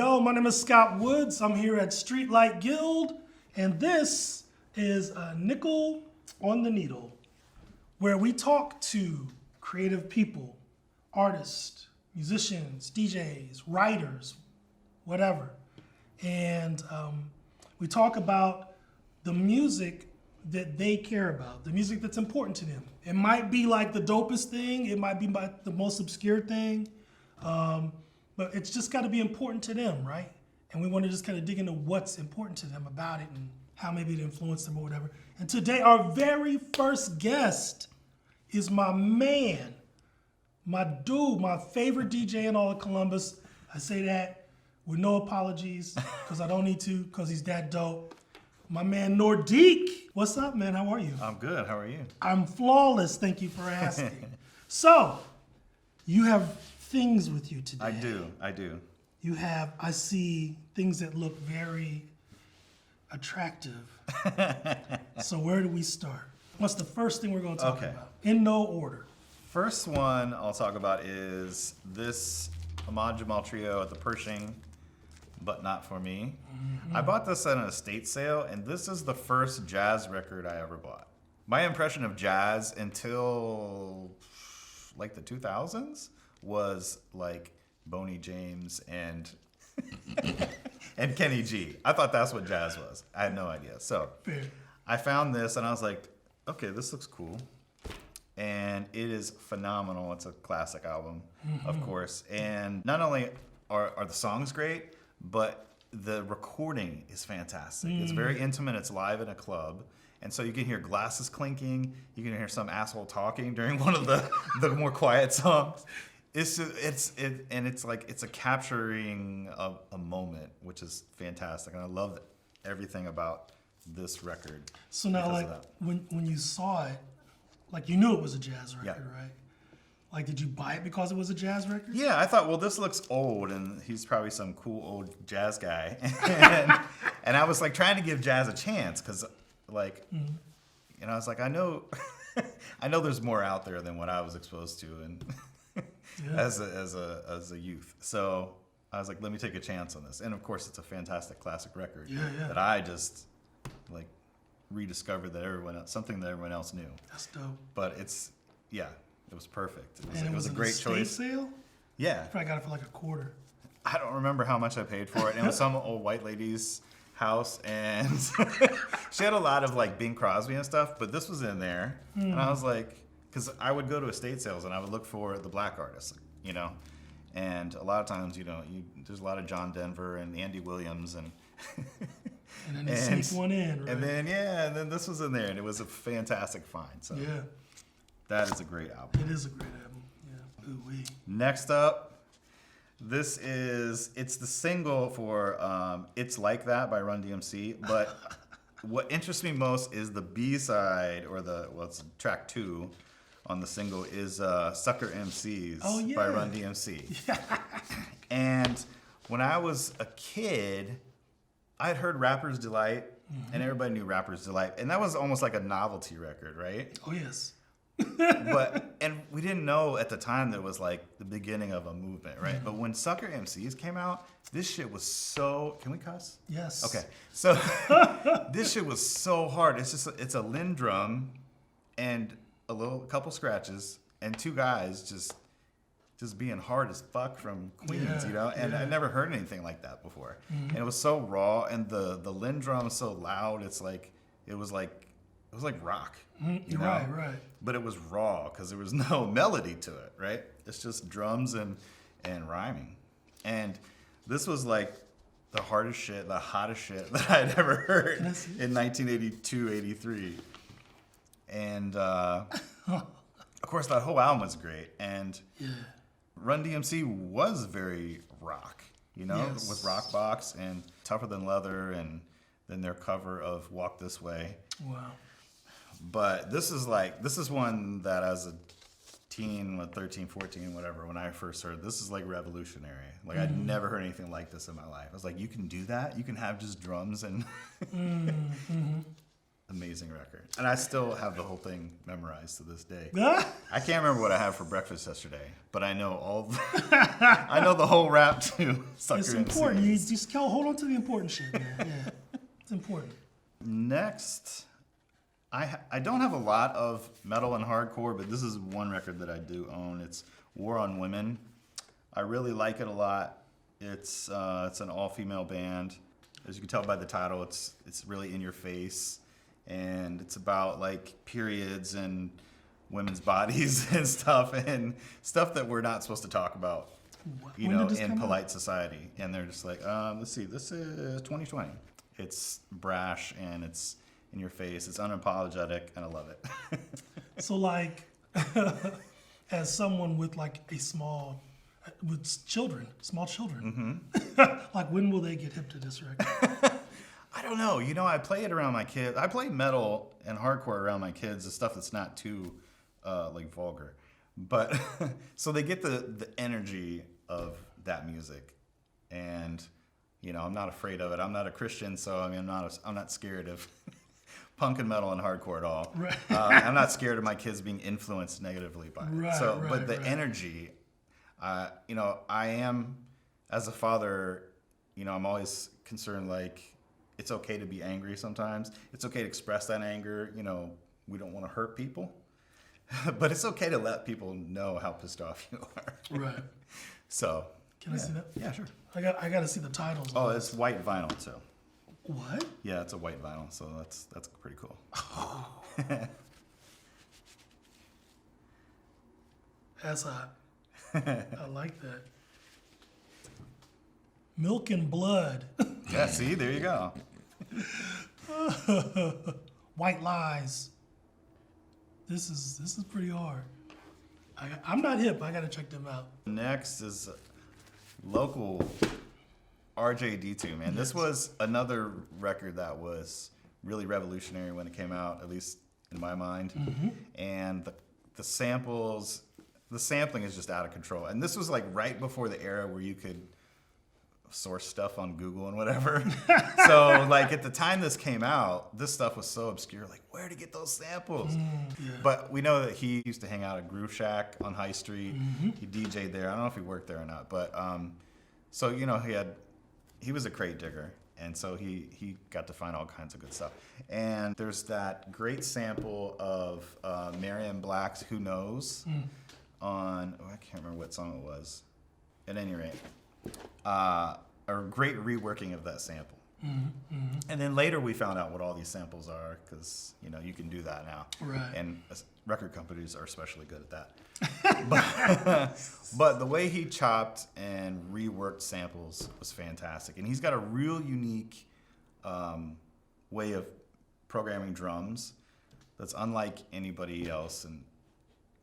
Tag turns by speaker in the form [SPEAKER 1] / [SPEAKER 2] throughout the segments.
[SPEAKER 1] Yo, my name is Scott Woods. I'm here at Streetlight Guild, and this is a Nickel on the Needle, where we talk to creative people, artists, musicians, DJs, writers, whatever. And we talk about the music that they care about, the music that's important to them. It might be like the dopest thing, it might be the most obscure thing, but it's just got to be important to them, right? And we want to just kind of dig into what's important to them about it and how maybe it influenced them or whatever. And today, our very first guest is my man, my dude, my favorite DJ in all of Columbus. I say that with no apologies, because I don't need to, because he's that dope. My man Nordiq. What's up, man? How are you?
[SPEAKER 2] I'm good. How are you?
[SPEAKER 1] I'm flawless. Thank you for asking. So, you have things with you today.
[SPEAKER 2] I do.
[SPEAKER 1] You have, I see things that look very attractive. So where do we start? What's the first thing we're going to talk about? In no order.
[SPEAKER 2] First one I'll talk about is this Ahmad Jamal Trio at the Pershing, but not for me. I bought this at an estate sale, and this is the first jazz record I ever bought. My impression of jazz until like the 2000s was like Boney James and and Kenny G. I thought that's what jazz was. I had no idea. So I found this and I was like, okay, this looks cool. And it is phenomenal. It's a classic album, of course. And not only are the songs great, but the recording is fantastic. It's very intimate. It's live in a club. And so you can hear glasses clinking. You can hear some asshole talking during one of the more quiet songs. It's a capturing of a moment, which is fantastic. And I love everything about this record.
[SPEAKER 1] So now, like, when you saw it, like, you knew it was a jazz record, right? Like, did you buy it because it was a jazz record?
[SPEAKER 2] Yeah, I thought, well, this looks old, and he's probably some cool old jazz guy. and I was, like, trying to give jazz a chance, because, like, you know, I was like, I know there's more out there than what I was exposed to and as a youth. So I was like, let me take a chance on this. And, of course, it's a fantastic classic record that I just, like, rediscovered something that everyone else knew.
[SPEAKER 1] That's dope.
[SPEAKER 2] But it was perfect.
[SPEAKER 1] It was
[SPEAKER 2] a great choice.
[SPEAKER 1] Sale?
[SPEAKER 2] Yeah.
[SPEAKER 1] I probably got it for like a quarter.
[SPEAKER 2] I don't remember how much I paid for it. It was some old white lady's house, and she had a lot of like Bing Crosby and stuff, but this was in there. And I was like, because I would go to estate sales and I would look for the black artists, you know, and a lot of times, you know, there's a lot of John Denver and Andy Williams and
[SPEAKER 1] then they sneak one in, right?
[SPEAKER 2] And then this was in there, and it was a fantastic find. So that is a great album.
[SPEAKER 1] It is a great album. Yeah. Ooh-wee.
[SPEAKER 2] Next up, it's the single for It's Like That by Run DMC, but what interests me most is the B-side, or it's track 2 on the single, is Sucker MCs by Run DMC. Yeah. And when I was a kid, I had heard Rapper's Delight, and everybody knew Rapper's Delight, and that was almost like a novelty record, right?
[SPEAKER 1] Oh, yes.
[SPEAKER 2] And we didn't know at the time that it was like the beginning of a movement, right? But when Sucker MCs came out, this shit was so... Can we cuss?
[SPEAKER 1] Yes.
[SPEAKER 2] Okay. So this shit was so hard. It's a Linn drum and a couple scratches and 2 guys just being hard as fuck from Queens, you know? And I never heard anything like that before. And it was so raw, and the Linn drum was so loud. It was like rock. You know?
[SPEAKER 1] Right.
[SPEAKER 2] But it was raw because there was no melody to it, right? It's just drums and rhyming. And this was like the hardest shit, the hottest shit that I'd ever heard in 1982, 83. And of course, that whole album was great. And Run DMC was very rock, you know, with Rock Box and Tougher Than Leather, and then their cover of Walk This Way.
[SPEAKER 1] Wow.
[SPEAKER 2] But this is one that as a teen, 13, 14, whatever, when I first heard, this is like revolutionary. Like I'd never heard anything like this in my life. I was like, you can do that? You can have just drums and amazing record. And I still have the whole thing memorized to this day.
[SPEAKER 1] Ah,
[SPEAKER 2] I can't remember what I had for breakfast yesterday, but I know I know the whole rap to Sucker
[SPEAKER 1] it's
[SPEAKER 2] and
[SPEAKER 1] important. You
[SPEAKER 2] Seeds.
[SPEAKER 1] just hold on to the important shit, man. Yeah, it's important.
[SPEAKER 2] Next, I don't have a lot of metal and hardcore, but this is one record that I do own. It's War on Women. I really like it a lot. It's an all-female band. As you can tell by the title, it's really in your face, and it's about like periods and women's bodies and stuff that we're not supposed to talk about, you
[SPEAKER 1] When
[SPEAKER 2] know,
[SPEAKER 1] did this
[SPEAKER 2] in
[SPEAKER 1] come out?
[SPEAKER 2] polite society. And they're just like, let's see, this is 2020. It's brash and it's in your face. It's unapologetic, and I love it.
[SPEAKER 1] So like, as someone with like with small children, like when will they get hip to this record?
[SPEAKER 2] I don't know. You know, I play it around my kids. I play metal and hardcore around my kids, the stuff that's not too like vulgar. But so they get the energy of that music, and you know, I'm not afraid of it. I'm not a Christian, so I mean, I'm not scared of punk and metal and hardcore at all.
[SPEAKER 1] Right.
[SPEAKER 2] I'm not scared of my kids being influenced negatively by it.
[SPEAKER 1] Right,
[SPEAKER 2] So,
[SPEAKER 1] right,
[SPEAKER 2] but the
[SPEAKER 1] right.
[SPEAKER 2] energy, you know, I am as a father. You know, I'm always concerned, like, it's okay to be angry sometimes. It's okay to express that anger. You know, we don't want to hurt people, but it's okay to let people know how pissed off you are.
[SPEAKER 1] Right.
[SPEAKER 2] So,
[SPEAKER 1] Can I see that?
[SPEAKER 2] yeah, sure.
[SPEAKER 1] I got to see the titles.
[SPEAKER 2] Oh, it's white vinyl too.
[SPEAKER 1] What?
[SPEAKER 2] Yeah, it's a white vinyl, so that's pretty cool.
[SPEAKER 1] That's hot. I like that. Milk and Blood.
[SPEAKER 2] Yeah, see, there you go.
[SPEAKER 1] White Lies. This is pretty hard. I'm not hip. I gotta check them out.
[SPEAKER 2] Next is local RJD2, man. This was another record that was really revolutionary when it came out, at least in my mind. And the sampling is just out of control. And this was like right before the era where you could source stuff on Google and whatever. So like at the time this came out, this stuff was so obscure, like where to get those samples?
[SPEAKER 1] Yeah.
[SPEAKER 2] But we know that he used to hang out at Groove Shack on High Street. He DJ'd there. I don't know if he worked there or not, but so you know he was a crate digger, and so he got to find all kinds of good stuff. And there's that great sample of Marianne Black's "Who Knows" on I can't remember what song it was. At any rate, a great reworking of that sample. And then later we found out what all these samples are, because you know you can do that now.
[SPEAKER 1] Right.
[SPEAKER 2] And record companies are especially good at that. But the way he chopped and reworked samples was fantastic, and he's got a real unique way of programming drums that's unlike anybody else. And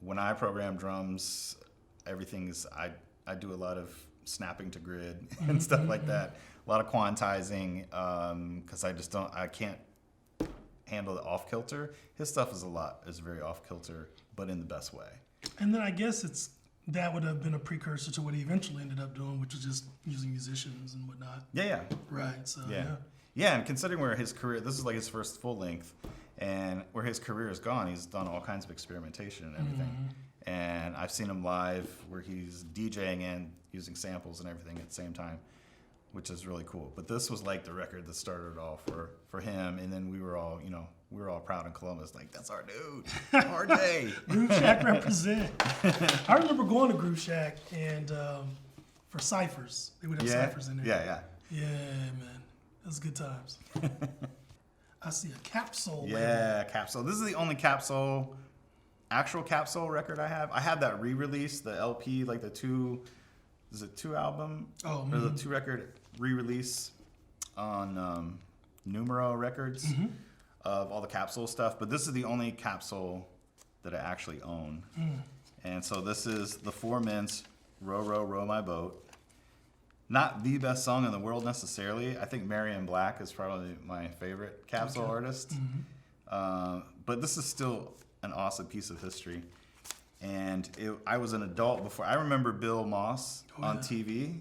[SPEAKER 2] when I program drums, everything's I do a lot of snapping to grid and stuff like that. A lot of quantizing, because I can't handle the off kilter. His stuff is very off kilter, but in the best way.
[SPEAKER 1] And then I guess that would have been a precursor to what he eventually ended up doing, which was just using musicians and whatnot.
[SPEAKER 2] Yeah.
[SPEAKER 1] Right. So
[SPEAKER 2] Yeah, and considering where his career, this is like his first full length, and where his career is gone, he's done all kinds of experimentation and everything. And I've seen him live where he's DJing and using samples and everything at the same time, which is really cool. But this was like the record that started it all for him, and then we were all proud in Columbus, like, that's our dude, RJ.
[SPEAKER 1] Groove Shack represent. I remember going to Groove Shack and for ciphers, they would have ciphers in there. Yeah, man, that's good times. I see a Capsule.
[SPEAKER 2] Yeah, Capsule. This is the only actual Capsule record I have. I had that re-release, the LP, like the two album?
[SPEAKER 1] Oh,
[SPEAKER 2] or the 2 record re-release on Numero Records of all the Capsule stuff. But this is the only Capsule that I actually own. And so this is the Four Mints, Row, Row, Row My Boat. Not the best song in the world necessarily. I think Marianne Black is probably my favorite Capsule artist. But this is still an awesome piece of history. And I was an adult before. I remember Bill Moss on TV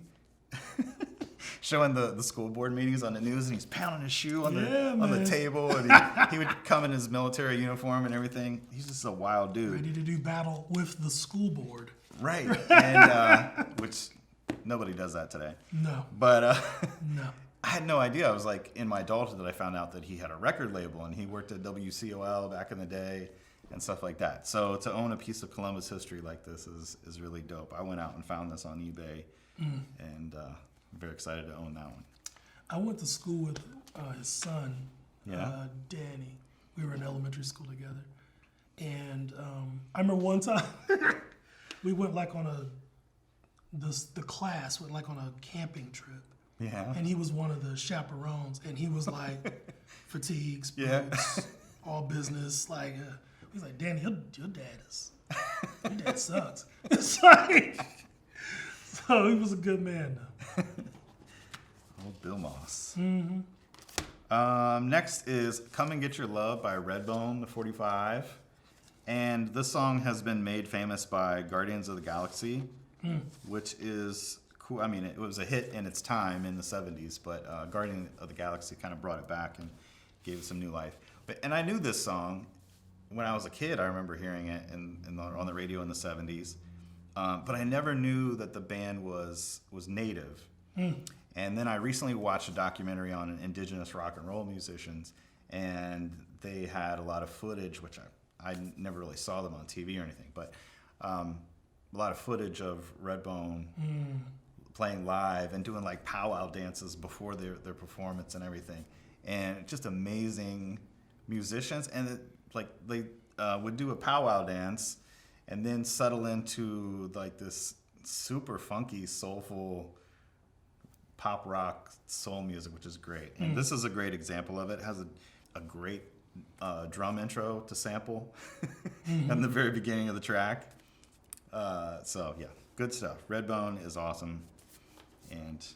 [SPEAKER 2] showing the school board meetings on the news, and he's pounding his shoe on the
[SPEAKER 1] man.
[SPEAKER 2] table, and he would come in his military uniform and everything. He's just a wild dude.
[SPEAKER 1] Ready to do battle with the school board.
[SPEAKER 2] Right, and which nobody does that today.
[SPEAKER 1] No.
[SPEAKER 2] But
[SPEAKER 1] No.
[SPEAKER 2] I had no idea. I was like in my adulthood that I found out that he had a record label and he worked at WCOL back in the day and stuff like that. So to own a piece of Columbus history like this is really dope. I went out and found this on eBay, and I'm very excited to own that one.
[SPEAKER 1] I went to school with his son,
[SPEAKER 2] Yeah.
[SPEAKER 1] Danny. We were in elementary school together. And I remember one time we went like on the class went like on a camping trip.
[SPEAKER 2] Yeah.
[SPEAKER 1] And he was one of the chaperones, and he was like fatigues, boots,
[SPEAKER 2] Yeah.
[SPEAKER 1] all business. Like he's like, Danny, your dad sucks. It's like, so he was a good man though.
[SPEAKER 2] Old Bill Moss. Next is "Come and Get Your Love" by Redbone, the 45, and this song has been made famous by Guardians of the Galaxy, which is cool. I mean, it was a hit in its time in the 70s, but Guardian of the Galaxy kind of brought it back and gave it some new life. And I knew this song when I was a kid. I remember hearing it on the radio in the 70s, but I never knew that the band was native. And then I recently watched a documentary on indigenous rock and roll musicians, and they had a lot of footage, which I never really saw them on TV or anything, but a lot of footage of Redbone playing live and doing like powwow dances before their performance and everything, and just amazing musicians. And they would do a powwow dance and then settle into like this super funky, soulful pop rock soul music, which is great. And this is a great example of it. It has a great drum intro to sample in the very beginning of the track. So yeah, good stuff. Redbone is awesome, and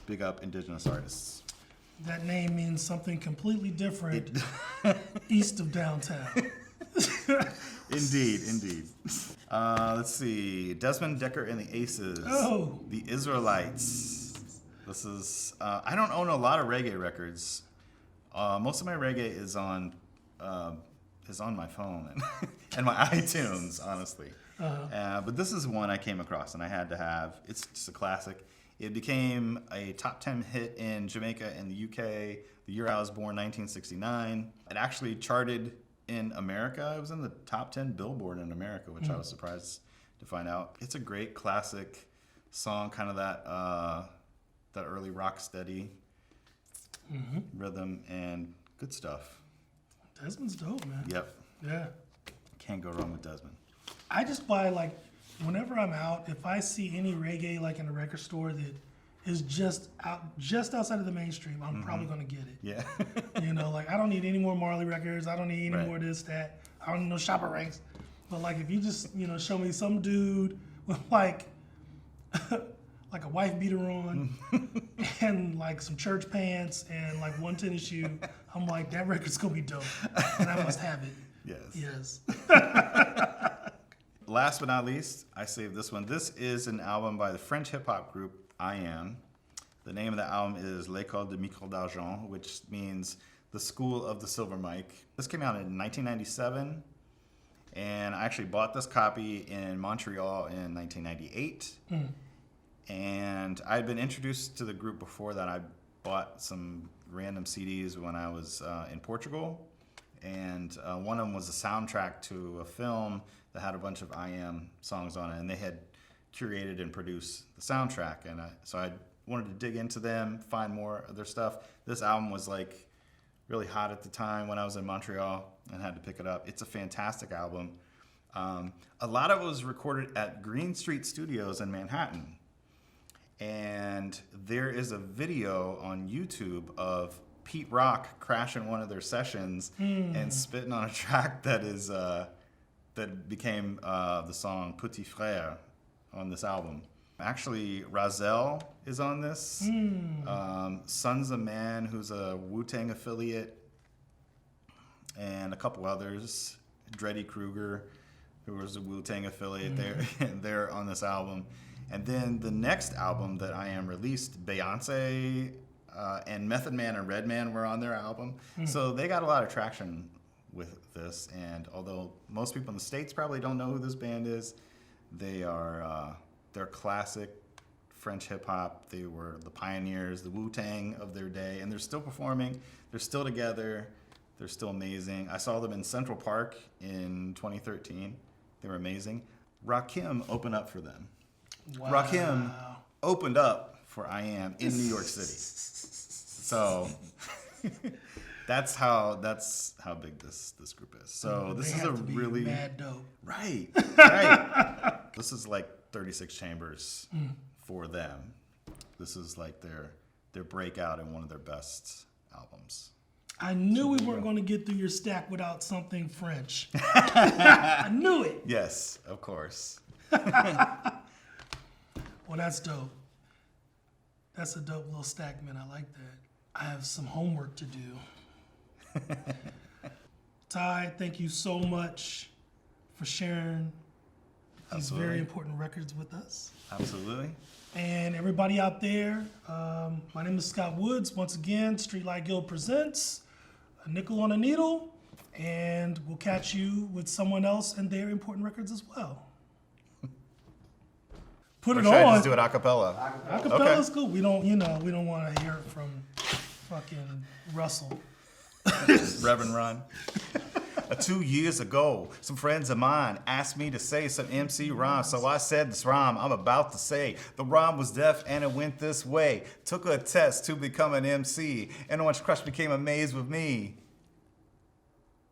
[SPEAKER 2] big up indigenous artists.
[SPEAKER 1] That name means something completely different east of downtown.
[SPEAKER 2] Indeed. Let's see. Desmond Decker and the Aces.
[SPEAKER 1] Oh.
[SPEAKER 2] The Israelites. This is, I don't own a lot of reggae records. Most of my reggae is on my phone and my iTunes, honestly. But this is one I came across and I had to have. It's just a classic. It became a top 10 hit in Jamaica and the UK the year I was born, 1969. It actually charted in America. It was in the top 10 Billboard in America, which I was surprised to find out. It's a great classic song, kind of that early rock steady rhythm and good stuff.
[SPEAKER 1] Desmond's dope, man.
[SPEAKER 2] Yep.
[SPEAKER 1] Yeah.
[SPEAKER 2] Can't go wrong with Desmond.
[SPEAKER 1] I just buy, like, whenever I'm out, if I see any reggae, like, in a record store that is just outside of the mainstream, I'm probably going to get it.
[SPEAKER 2] Yeah.
[SPEAKER 1] You know, like, I don't need any more Marley records. I don't need any
[SPEAKER 2] Right.
[SPEAKER 1] more this, that. I don't need no shopper ranks. But, like, if you just, show me some dude with, like a wife beater on and, like, some church pants and, like, one tennis shoe, I'm like, that record's going to be dope. And I must have it.
[SPEAKER 2] Yes.
[SPEAKER 1] Yes.
[SPEAKER 2] Last but not least, I saved this one. This is an album by the French hip-hop group I Am. The name of the album is L'École de Micro d'Argent, which means the School of the Silver Mic. This came out in 1997, and I actually bought this copy in Montreal in 1998. And I'd been introduced to the group before that. I bought some random CDs when I was in Portugal, and one of them was a soundtrack to a film that had a bunch of I Am songs on it, and they had curated and produced the soundtrack, and so I wanted to dig into them, find more of their stuff. This album was like really hot at the time when I was in Montreal and had to pick it up. It's a fantastic album. A lot of it was recorded at Green Street Studios in Manhattan, and there is a video on YouTube of Pete Rock crashing one of their sessions and spitting on a track that is that became the song Petit Frère on this album. Actually, Razel is on this. Sons of Man, who's a Wu-Tang affiliate, and a couple others. Dreddy Kruger, who was a Wu-Tang affiliate, they're on this album. And then the next album that I am released, Beyonce and Method Man and Redman were on their album. So they got a lot of traction with this. And although most people in the States probably don't know who this band is, they're classic French hip hop. They were the pioneers, the Wu-Tang of their day, and they're still performing. They're still together. They're still amazing. I saw them in Central Park in 2013. They were amazing. Rakim opened up for them.
[SPEAKER 1] Wow.
[SPEAKER 2] Rakim opened up for I Am in New York City. So that's how big this group is. So this is a really
[SPEAKER 1] mad dope.
[SPEAKER 2] Right. This is like 36 chambers for them. This is like their breakout and one of their best albums.
[SPEAKER 1] I knew we weren't going to get through your stack without something French. I knew it.
[SPEAKER 2] Yes, of course.
[SPEAKER 1] Well, that's dope. That's a dope little stack, man. I like that. I have some homework to do. Ty, thank you so much for sharing these very important records with us.
[SPEAKER 2] Absolutely.
[SPEAKER 1] And everybody out there, my name is Scott Woods. Once again, Streetlight Guild presents A Nickel on a Needle, and we'll catch you with someone else and their important records as well. Put
[SPEAKER 2] Or
[SPEAKER 1] it
[SPEAKER 2] should I
[SPEAKER 1] on.
[SPEAKER 2] just do it a cappella?
[SPEAKER 1] Acapella's cool. We don't want to hear it from fucking Russell.
[SPEAKER 2] Reverend Ron. 2 years ago, some friends of mine asked me to say some MC rhyme, so I said this rhyme I'm about to say. The rhyme was deaf and it went this way. Took a test to become an MC, and Orange Crush became amazed with me.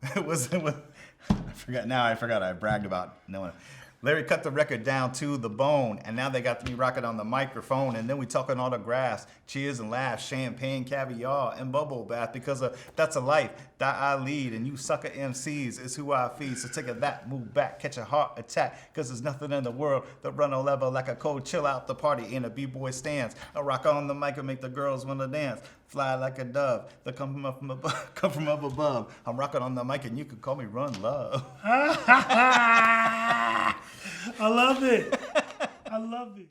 [SPEAKER 2] I forgot I bragged about knowing it. Larry cut the record down to the bone, and now they got me rocking on the microphone, and then we talking autographs, cheers and laughs, champagne, caviar, and bubble bath, because that's a life that I lead, and you sucker MCs is who I feed. So take a that, move back, catch a heart attack, because there's nothing in the world that run a level like a cold chill out the party in a b-boy stance. I rock on the mic and make the girls wanna dance, fly like a dove, that come from up above. I'm rocking on the mic, and you can call me Run Love.
[SPEAKER 1] I love it. I love it.